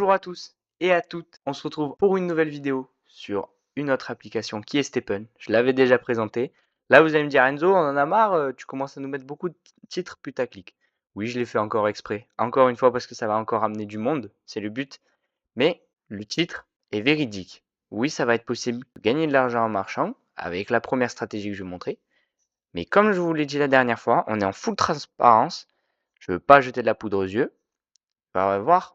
Bonjour à tous et à toutes, on se retrouve pour une nouvelle vidéo sur une autre application qui est Stephen. Je l'avais déjà présenté. Là, vous allez me dire, Enzo, on en a marre, tu commences à nous mettre beaucoup de titres putaclic. Oui, je l'ai fait encore exprès. Encore une fois parce que ça va encore amener du monde, c'est le but. Mais le titre est véridique. Oui, ça va être possible de gagner de l'argent en marchant avec la première stratégie que je vais montrer. Mais comme je vous l'ai dit la dernière fois, on est en full transparence. Je ne veux pas jeter de la poudre aux yeux. Il va y avoir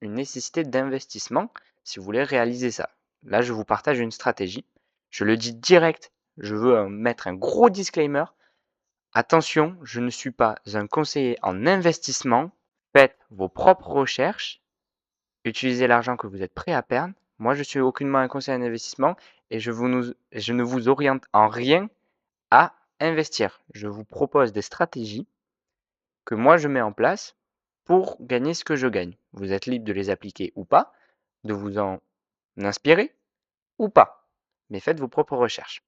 une nécessité d'investissement si vous voulez réaliser ça. Là, je vous partage une stratégie. Je le dis direct, je veux mettre un gros disclaimer. Attention, je ne suis pas un conseiller en investissement. Faites vos propres recherches. Utilisez l'argent que vous êtes prêt à perdre. Moi, je suis aucunement un conseiller en investissement et je ne vous oriente en rien à investir. Je vous propose des stratégies que moi je mets en place pour gagner ce que je gagne. Vous êtes libre de les appliquer ou pas, de vous en inspirer ou pas, mais faites vos propres recherches.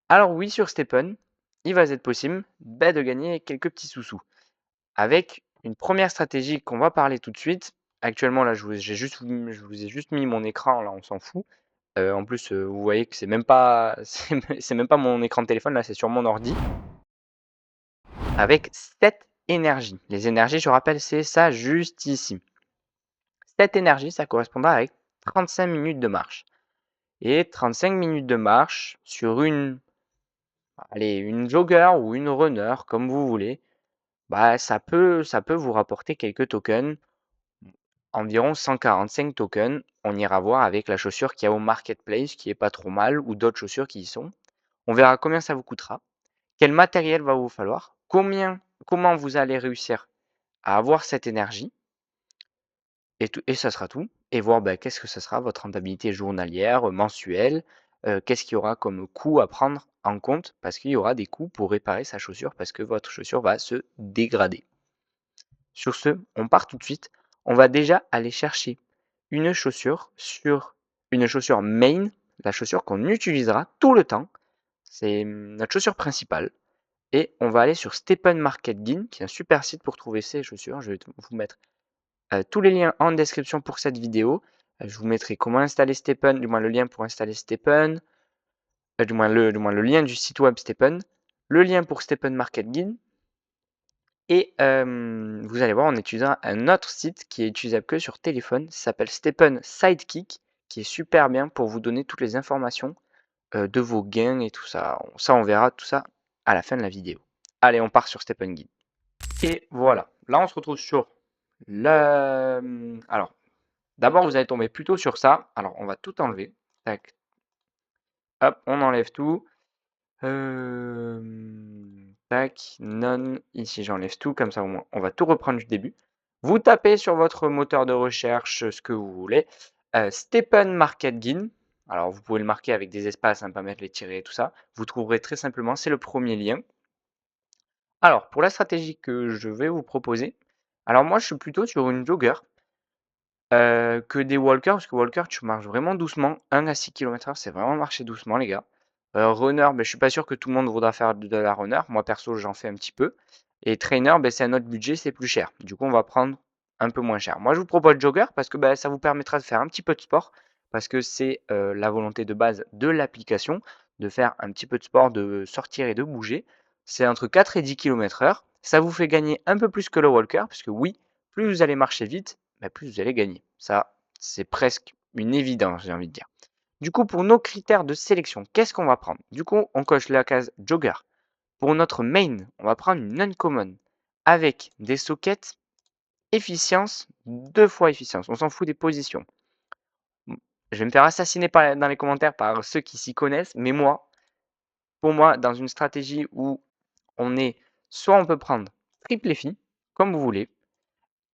Alors oui, sur Stephen, il va être possible de gagner quelques petits sous-sous. Avec une première stratégie qu'on va parler tout de suite. Actuellement, là, je vous ai juste mis mon écran, là, on s'en fout. En plus, vous voyez que c'est même pas mon écran de téléphone, là, c'est sur mon ordi. Avec 7 énergies. Les énergies, je rappelle, c'est ça juste ici. 7 énergies, ça correspondra avec 35 minutes de marche. Et 35 minutes de marche sur une jogger ou une runner, comme vous voulez, ça peut vous rapporter quelques tokens, environ 145 tokens. On ira voir avec la chaussure qu'il y a au marketplace, qui est pas trop mal, ou d'autres chaussures qui y sont. On verra combien ça vous coûtera, quel matériel va vous falloir, comment vous allez réussir à avoir cette énergie, et ça sera tout. Et voir qu'est-ce que ça sera votre rentabilité journalière, mensuelle, qu'est-ce qu'il y aura comme coût à prendre en compte, parce qu'il y aura des coûts pour réparer sa chaussure, parce que votre chaussure va se dégrader. Sur ce, on part tout de suite. On va déjà aller chercher une chaussure main, la chaussure qu'on utilisera tout le temps. C'est notre chaussure principale. Et on va aller sur Stephen Market Guide, qui est un super site pour trouver ces chaussures. Je vais vous mettre tous les liens en description pour cette vidéo. Je vous mettrai comment installer Stephen, du moins le lien pour installer Stephen, du moins le lien du site web Stephen, le lien pour Stephen Market Guide. Et vous allez voir, on utilisera un autre site qui est utilisable que sur téléphone. Ça s'appelle Stephen Sidekick, qui est super bien pour vous donner toutes les informations de vos gains et tout ça. Ça, on verra tout ça à la fin de la vidéo. Allez, on part sur Stephen Guide. Et voilà, là on se retrouve sur alors, d'abord vous allez tomber plutôt sur ça. Alors, on va tout enlever. Tac. Hop, on enlève tout. Tac, non, ici j'enlève tout, comme ça au moins on va tout reprendre du début. Vous tapez sur votre moteur de recherche ce que vous voulez. Stephen Market Guide. Alors vous pouvez le marquer avec des espaces, pas mettre les tirets et tout ça. Vous trouverez très simplement, c'est le premier lien. Alors, pour la stratégie que je vais vous proposer, alors moi je suis plutôt sur une jogger que des walkers, parce que walker tu marches vraiment doucement, 1 à 6 km/h, c'est vraiment marcher doucement les gars. Runner, je suis pas sûr que tout le monde voudra faire de la runner, moi perso j'en fais un petit peu. Et trainer, c'est un autre budget, c'est plus cher. Du coup on va prendre un peu moins cher. Moi je vous propose jogger parce que ça vous permettra de faire un petit peu de sport, parce que c'est la volonté de base de l'application, de faire un petit peu de sport, de sortir et de bouger. C'est entre 4 et 10 km/h. Ça vous fait gagner un peu plus que le walker, parce que oui, plus vous allez marcher vite, plus vous allez gagner. Ça, c'est presque une évidence, j'ai envie de dire. Du coup, pour nos critères de sélection, qu'est-ce qu'on va prendre? Du coup, on coche la case jogger. Pour notre main, on va prendre une uncommon avec des sockets efficience, 2 fois efficience. On s'en fout des positions. Je vais me faire assassiner dans les commentaires par ceux qui s'y connaissent, mais pour moi, dans une stratégie où on est, soit on peut prendre triple effi, comme vous voulez,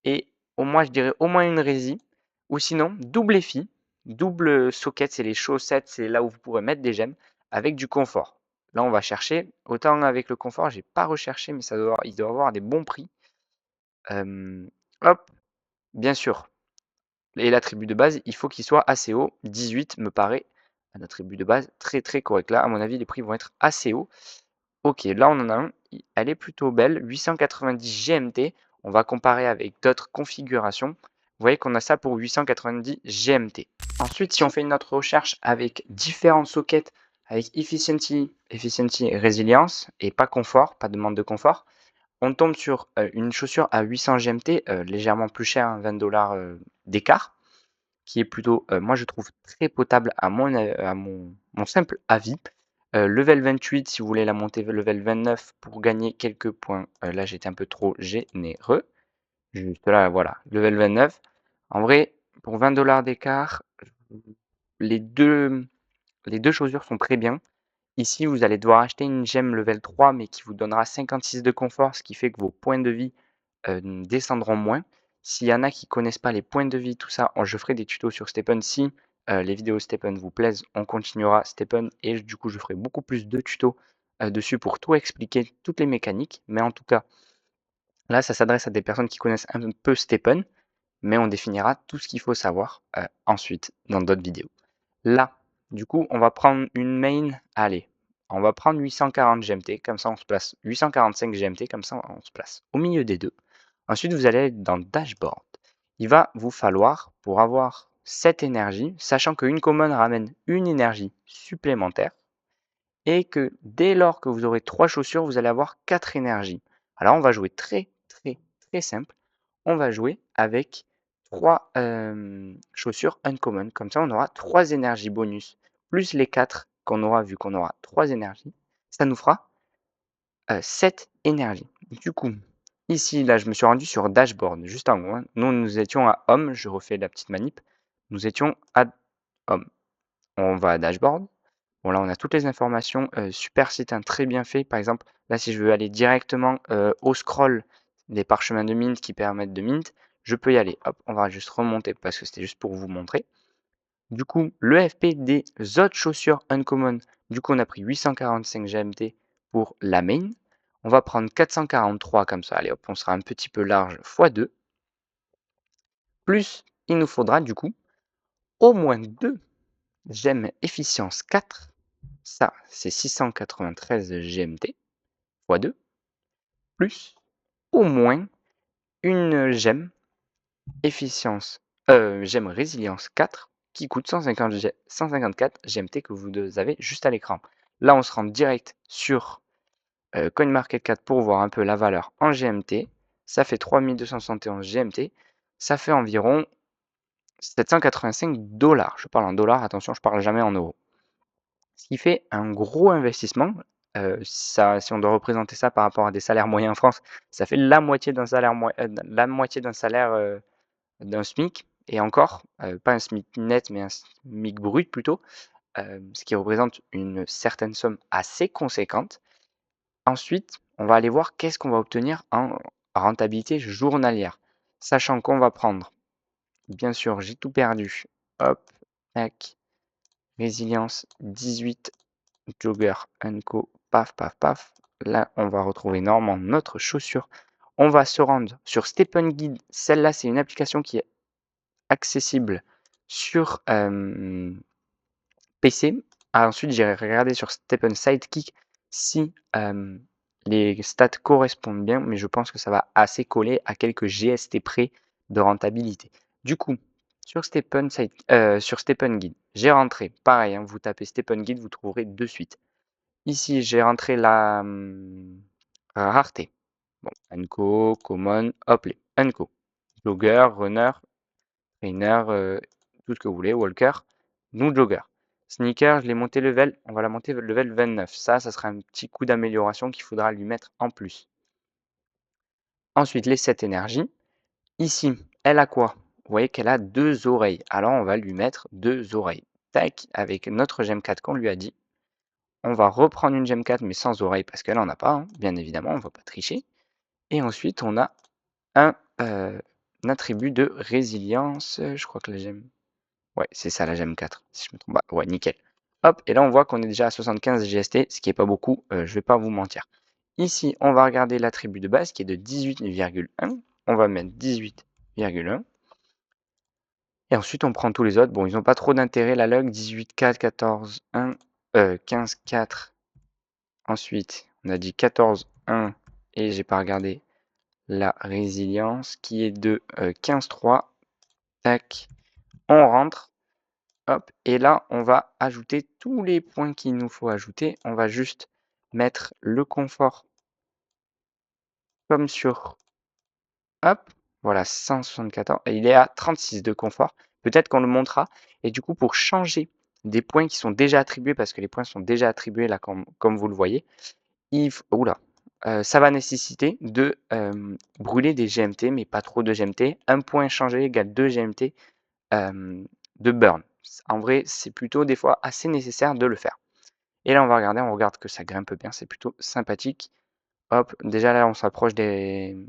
et au moins, je dirais au moins une rési, ou sinon double effi, double socket, c'est les chaussettes, c'est là où vous pourrez mettre des gemmes, avec du confort. Là, on va chercher, autant avec le confort, j'ai pas recherché, mais il doit avoir des bons prix. Hop, bien sûr. Et l'attribut de base, il faut qu'il soit assez haut. 18 me paraît un attribut de base très très correct. Là, à mon avis, les prix vont être assez hauts. Ok, là on en a un, elle est plutôt belle, 890 GMT. On va comparer avec d'autres configurations. Vous voyez qu'on a ça pour 890 GMT. Ensuite, si on fait notre recherche avec différentes sockets, avec efficiency et résilience, et pas confort, pas de demande de confort, on tombe sur une chaussure à 800 GMT, légèrement plus cher, hein, 20 d'écart, qui est plutôt, moi je trouve très potable à mon simple avis. Level 28 si vous voulez la monter level 29 pour gagner quelques points, là j'étais un peu trop généreux. Juste là, voilà, level 29. En vrai, pour 20 d'écart, les deux les 2 chaussures sont très bien. Ici, vous allez devoir acheter une gemme level 3 mais qui vous donnera 56 de confort, ce qui fait que vos points de vie, descendront moins. S'il y en a qui connaissent pas les points de vie, tout ça, je ferai des tutos sur Stephen. Si, les vidéos Stephen vous plaisent, on continuera Stephen et du coup, je ferai beaucoup plus de tutos, dessus pour tout expliquer, toutes les mécaniques. Mais en tout cas, là, ça s'adresse à des personnes qui connaissent un peu Stephen, mais on définira tout ce qu'il faut savoir, ensuite dans d'autres vidéos. Là, du coup, on va prendre une main, allez, on va prendre 840 GMT, comme ça on se place 845 GMT, comme ça on se place au milieu des deux. Ensuite, vous allez dans Dashboard. Il va vous falloir, pour avoir cette énergie, sachant qu'une common ramène une énergie supplémentaire, et que dès lors que vous aurez 3 chaussures, vous allez avoir 4 énergies. Alors on va jouer très très très simple. On va jouer avec 3 chaussures uncommon. Comme ça, on aura 3 énergies bonus, plus les 4 qu'on aura vu qu'on aura 3 énergies. Ça nous fera 7 énergies. Du coup, ici, là, je me suis rendu sur Dashboard, juste en haut, hein. Nous étions à Home, je refais la petite manip. Nous étions à Home. On va à Dashboard. Bon, là, on a toutes les informations. Super site, hein, très bien fait. Par exemple, là, si je veux aller directement au scroll des parchemins de mint qui permettent de mint, je peux y aller. Hop, on va juste remonter parce que c'était juste pour vous montrer. Du coup, le FP des autres chaussures uncommon, du coup, on a pris 845 GMT pour la main. On va prendre 443 comme ça. Allez, hop, on sera un petit peu large x 2. Plus, il nous faudra du coup au moins 2 gemmes efficience 4. Ça, c'est 693 GMT x 2. Plus au moins une gemme gemme résilience 4 qui coûte 154 GMT que vous avez juste à l'écran. Là, on se rend direct sur CoinMarket4 pour voir un peu la valeur en GMT. Ça fait 3271 GMT. Ça fait environ 785 dollars. Je parle en dollars, attention, je parle jamais en euros. Ce qui fait un gros investissement. Ça, si on doit représenter ça par rapport à des salaires moyens en France, ça fait la moitié d'un salaire d'un SMIC et encore, pas un SMIC net, mais un SMIC brut plutôt, ce qui représente une certaine somme assez conséquente. Ensuite, on va aller voir qu'est-ce qu'on va obtenir en rentabilité journalière. Sachant qu'on va prendre, bien sûr, j'ai tout perdu. Hop, tac, résilience 18, jogger, co, paf, paf, paf. Là, on va retrouver normalement notre chaussure. On va se rendre sur Stephen Guide. Celle-là, c'est une application qui est accessible sur PC. Ensuite, j'ai regardé sur Stephen Sidekick si les stats correspondent bien, mais je pense que ça va assez coller à quelques GST près de rentabilité. Du coup, sur Stephen Guide, j'ai rentré, pareil, hein, vous tapez Stephen Guide, vous trouverez de suite. Ici, j'ai rentré la rareté. Bon, Unco, Common, hop, les Unco. Jogger, Runner, Trainer, tout ce que vous voulez, Walker, nous Jogger. Sneaker, je l'ai monté level, on va la monter level 29. Ça sera un petit coup d'amélioration qu'il faudra lui mettre en plus. Ensuite, les 7 énergies. Ici, elle a quoi? Vous voyez qu'elle a 2 oreilles. Alors, on va lui mettre 2 oreilles. Tac, avec notre gem 4 qu'on lui a dit. On va reprendre une gem 4 mais sans oreille parce qu'elle n'en a pas, hein, bien évidemment, on ne va pas tricher. Et ensuite, on a un attribut de résilience. Je crois que la gemme. Ouais, c'est ça la gemme 4, si je me trompe pas. Ouais, nickel. Hop, et là on voit qu'on est déjà à 75 GST, ce qui est pas beaucoup, je vais pas vous mentir. Ici, on va regarder l'attribut de base qui est de 18,1. On va mettre 18,1. Et ensuite, on prend tous les autres. Bon, ils n'ont pas trop d'intérêt, la log. 18,4, 14,1, 15,4. Ensuite, on a dit 14,1 et j'ai pas regardé la résilience qui est de 15,3. tac, on rentre, hop, et là, on va ajouter tous les points qu'il nous faut ajouter. On va juste mettre le confort comme sur, hop, voilà, 174, et il est à 36 de confort. Peut-être qu'on le montera. Et du coup, pour changer des points qui sont déjà attribués, parce que les points sont déjà attribués là, comme vous le voyez, oula, ça va nécessiter de brûler des GMT, mais pas trop de GMT. Un point changé égale 2 GMT de burn. En vrai, c'est plutôt des fois assez nécessaire de le faire. Et là, on va regarder, on regarde que ça grimpe bien, c'est plutôt sympathique. Hop, déjà là, on s'approche des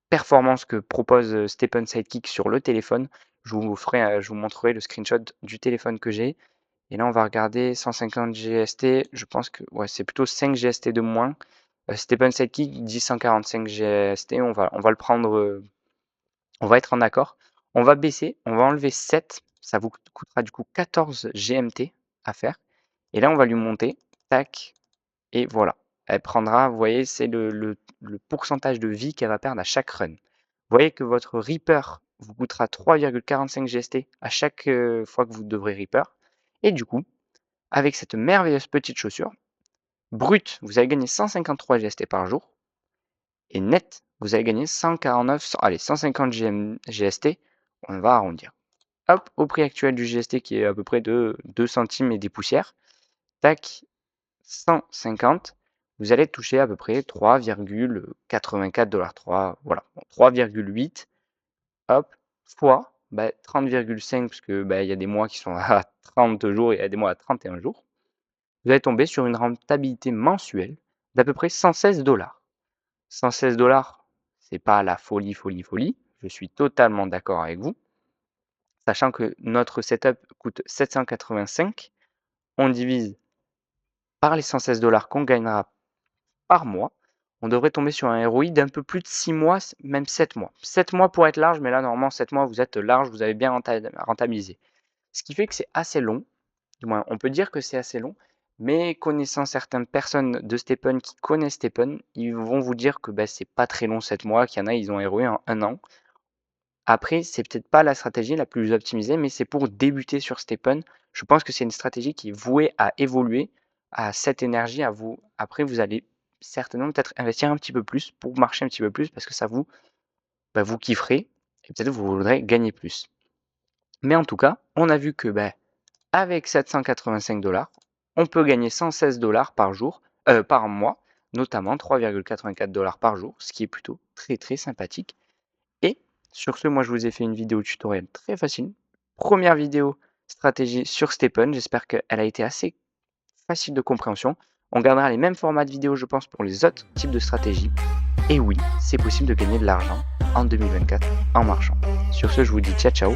performances que propose Stephen Sidekick sur le téléphone. Je vous montrerai le screenshot du téléphone que j'ai. Et là, on va regarder 150 GST. Je pense que ouais, c'est plutôt 5 GST de moins. Stephen Sidekick dit 145 GST. On va le prendre. On va être en accord. On va baisser. On va enlever 7. Ça vous coûtera du coup 14 GMT à faire. Et là, on va lui monter. Tac. Et voilà. Elle prendra, vous voyez, c'est le pourcentage de vie qu'elle va perdre à chaque run. Vous voyez que votre Reaper vous coûtera 3,45 GST à chaque fois que vous devrez Reaper. Et du coup, avec cette merveilleuse petite chaussure, brut, vous allez gagner 153 GST par jour. Et net, vous allez gagner 149, allez, 150 GST. On va arrondir. Hop, au prix actuel du GST qui est à peu près de 2 centimes et des poussières. Tac, 150. Vous allez toucher à peu près 3,84 $. 3, voilà, 3,8. Hop, fois 30,5 parce que il y a des mois qui sont à 30 jours et il y a des mois à 31 jours. Vous allez tomber sur une rentabilité mensuelle d'à peu près 116 $. 116 $, c'est pas la folie, folie, folie. Je suis totalement d'accord avec vous. Sachant que notre setup coûte 785, on divise par les 116 $ qu'on gagnera par mois, on devrait tomber sur un ROI d'un peu plus de 6 mois, même 7 mois. 7 mois pour être large, mais là, normalement, 7 mois, vous êtes large, vous avez bien rentabilisé. Ce qui fait que c'est assez long. Du moins, on peut dire que c'est assez long, mais connaissant certaines personnes de Stephen qui connaissent Stephen, ils vont vous dire que c'est pas très long 7 mois, qu'il y en a, ils ont ROI en 1 an. Après, c'est peut-être pas la stratégie la plus optimisée, mais c'est pour débuter sur Stephen. Je pense que c'est une stratégie qui est vouée à évoluer, à cette énergie, à vous. Après, vous allez certainement peut-être investir un petit peu plus pour marcher un petit peu plus parce que ça vous kifferez et peut-être vous voudrez gagner plus. Mais en tout cas, on a vu que avec 785 $, on peut gagner 116 $ par jour, par mois, notamment 3,84 $ par jour, ce qui est plutôt très très sympathique. Et sur ce, moi je vous ai fait une vidéo tutoriel très facile. Première vidéo stratégie sur Stephen. J'espère qu'elle a été assez facile de compréhension. On gardera les mêmes formats de vidéos, je pense, pour les autres types de stratégies. Et oui, c'est possible de gagner de l'argent en 2024 en marchant. Sur ce, je vous dis ciao ciao